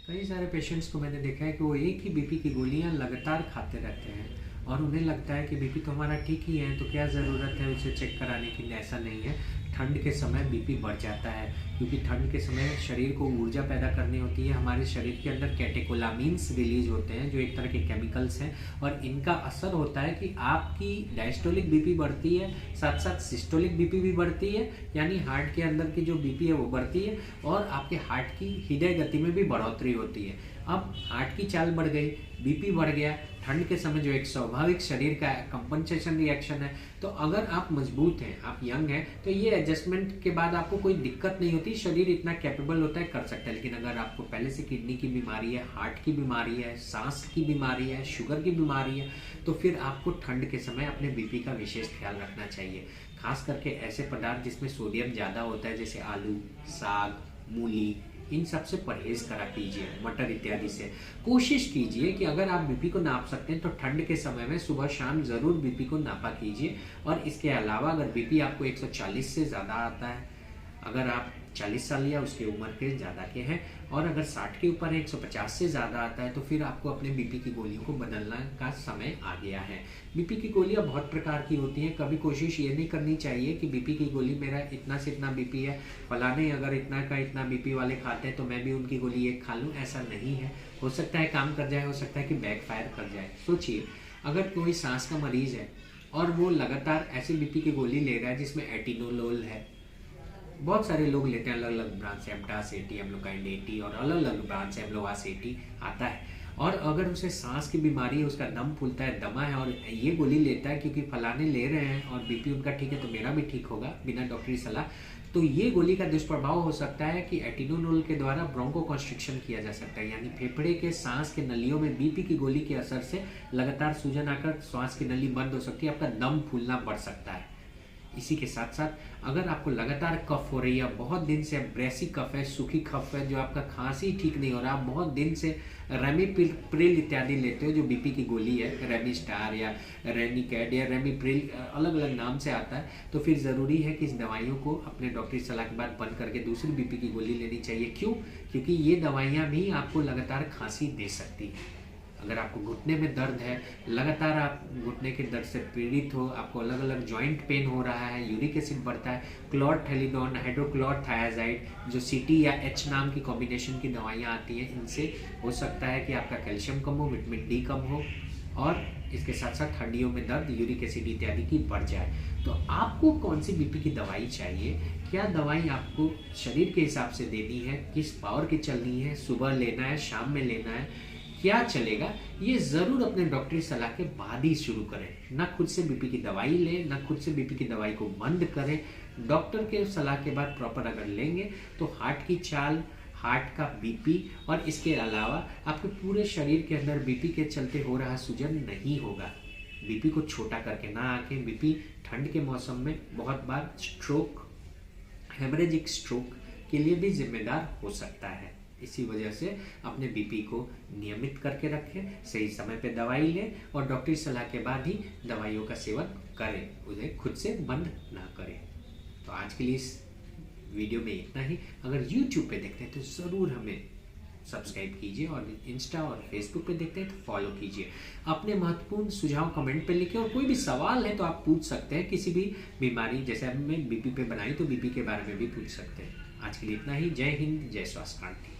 कई सारे पेशेंट्स को मैंने देखा है कि वो एक ही बीपी की गोलियां लगातार खाते रहते हैं और उन्हें लगता है कि बीपी तो हमारा ठीक ही है, तो क्या ज़रूरत है उसे चेक कराने की। ऐसा नहीं है। ठंड के समय बीपी बढ़ जाता है क्योंकि ठंड के समय शरीर को ऊर्जा पैदा करनी होती है। हमारे शरीर के अंदर कैटेकोलामीन्स रिलीज होते हैं जो एक तरह के केमिकल्स हैं, और इनका असर होता है कि आपकी डायस्टोलिक बीपी बढ़ती है, साथ साथ सिस्टोलिक बीपी भी बढ़ती है, यानी हार्ट के अंदर की जो बीपी है वो बढ़ती है, और आपके हार्ट की हृदय गति में भी बढ़ोतरी होती है। अब हार्ट की चाल बढ़ गई, बीपी बढ़ गया, ठंड के समय जो एक स्वाभाविक शरीर का कंपनसेशन रिएक्शन है। तो अगर आप मजबूत हैं, आप यंग हैं, तो ये एडजस्टमेंट के बाद आपको कोई दिक्कत नहीं होती, शरीर इतना कैपेबल होता है, कर सकता है। लेकिन अगर आपको पहले से किडनी की बीमारी है, हार्ट की बीमारी है, सांस की बीमारी है, शुगर की बीमारी है, तो फिर आपको ठंड के समय अपने बीपी का विशेष ख्याल रखना चाहिए। खास करके ऐसे पदार्थ जिसमें सोडियम ज़्यादा होता है, जैसे आलू, साग, मूली, इन सब से परहेज करा कीजिए, मटर इत्यादि से। कोशिश कीजिए कि अगर आप बीपी को नाप सकते हैं तो ठंड के समय में सुबह शाम ज़रूर बीपी को नापा कीजिए। और इसके अलावा अगर बीपी आपको 140 से ज़्यादा आता है, अगर आप 40 साल या उसके उम्र के ज़्यादा के हैं, और अगर 60 के ऊपर है, 150 से ज़्यादा आता है, तो फिर आपको अपने बीपी की गोलियों को बदलने का समय आ गया है। बीपी की गोलियां बहुत प्रकार की होती हैं। कभी कोशिश ये नहीं करनी चाहिए कि बीपी की गोली, मेरा इतना से इतना बीपी है, फलाने अगर इतना का इतना बीपी वाले खाते हैं तो मैं भी उनकी गोली एक खा लूँ, ऐसा नहीं है। हो सकता है काम कर जाए, हो सकता है कि बैकफायर कर जाए। सोचिए, अगर कोई सांस का मरीज है और वो लगातार ऐसी बीपी की गोली ले रहा है जिसमें एटिनोलोल है, बहुत सारे लोग लेते हैं, अलग अलग ब्रांड से, एप्टास 80, एम्लोकाइंड 80, और अलग अलग ब्रांड से एम्लोवास 80 आता है। और अगर उसे सांस की बीमारी है, उसका दम फूलता है, दमा है, और ये गोली लेता है क्योंकि फलाने ले रहे हैं और बीपी उनका ठीक है तो मेरा भी ठीक होगा बिना डॉक्टरी सलाह, तो ये गोली का दुष्प्रभाव हो सकता है कि एटिनोलोल के द्वारा ब्रोंको कॉन्स्ट्रिक्शन किया जा सकता है, यानी फेफड़े के सांस के नलियों में बीपी की गोली के असर से लगातार सूजन आकर सांस की नली बंद हो सकती है, आपका दम फूलना बढ़ सकता है। इसी के साथ साथ अगर आपको लगातार कफ हो रही है, बहुत दिन से ब्रेसी कफ है, सूखी कफ है, जो आपका खांसी ठीक नहीं हो रहा, आप बहुत दिन से रेमिप्रिल इत्यादि लेते हो जो बीपी की गोली है, रेमिस्टार या रेनिकैड या रेमिप्रिल अलग अलग नाम से आता है, तो फिर ज़रूरी है कि इस दवाइयों को अपने डॉक्टरी सलाह के बाद बंद करके दूसरी बीपी की गोली लेनी चाहिए। क्यों? क्योंकि ये दवाइयाँ भी आपको लगातार खांसी दे सकती हैं। अगर आपको घुटने में दर्द है, लगातार आप घुटने के दर्द से पीड़ित हो, आपको अलग अलग जॉइंट पेन हो रहा है, यूरिक एसिड बढ़ता है, क्लोरथेलिडोन, हाइड्रोक्लोरथायाजाइड, जो सीटी या एच नाम की कॉम्बिनेशन की दवाइयाँ आती हैं, इनसे हो सकता है कि आपका कैल्शियम कम हो, विटामिन डी कम हो, और इसके साथ साथ हड्डियों में दर्द, यूरिक एसिड इत्यादि की बढ़ जाए। तो आपको कौन सी बीपी की दवाई चाहिए, क्या दवाई आपको शरीर के हिसाब से देनी है, किस पावर की चलनी है, सुबह लेना है, शाम में लेना है, क्या चलेगा, ये ज़रूर अपने डॉक्टरी सलाह के बाद ही शुरू करें। ना खुद से बीपी की दवाई लें, ना खुद से बीपी की दवाई को बंद करें। डॉक्टर के सलाह के बाद प्रॉपर अगर लेंगे तो हार्ट की चाल, हार्ट का बीपी, और इसके अलावा आपके पूरे शरीर के अंदर बीपी के चलते हो रहा सूजन नहीं होगा। बीपी को छोटा करके ना आके, बीपी ठंड के मौसम में बहुत बार स्ट्रोक, हेमरेजिक स्ट्रोक के लिए भी जिम्मेदार हो सकता है। इसी वजह से अपने बीपी को नियमित करके रखें, सही समय पे दवाई लें, और डॉक्टरी सलाह के बाद ही दवाइयों का सेवन करें, उन्हें खुद से बंद ना करें। तो आज के लिए इस वीडियो में इतना ही। अगर YouTube पे देखते हैं तो ज़रूर हमें सब्सक्राइब कीजिए, और इंस्टा और फेसबुक पे देखते हैं तो फॉलो कीजिए। अपने महत्वपूर्ण सुझाव कमेंट पे लिखें, और कोई भी सवाल है तो आप पूछ सकते हैं, किसी भी बीमारी, जैसे हमने बीपी पे बनाई तो बीपी के बारे में भी पूछ सकते हैं। आज के लिए इतना ही। जय हिंद, जय स्वास्थ्य क्रांति।